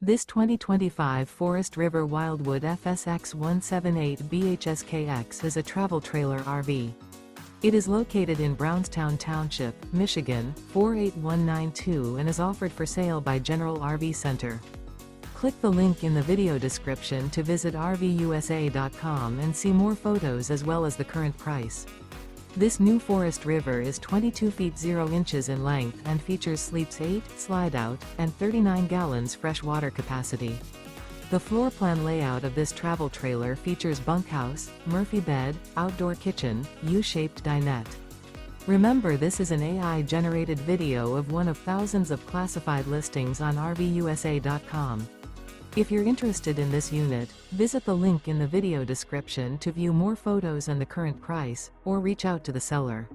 This 2025 Forest River Wildwood FSX 178 BHSKX is a travel trailer RV. It is located in Brownstown Township, Michigan, 48192 and is offered for sale by General RV Center. Click the link in the video description to visit RVUSA.com and see more photos as well as the current price. This new Forest River is 22 feet 0 inches in length and features sleeps 8, slide-out, and 39 gallons fresh water capacity. The floor plan layout of this travel trailer features bunkhouse, Murphy bed, outdoor kitchen, U-shaped dinette. Remember, this is an AI-generated video of one of thousands of classified listings on RVUSA.com. If you're interested in this unit, visit the link in the video description to view more photos and the current price, or reach out to the seller.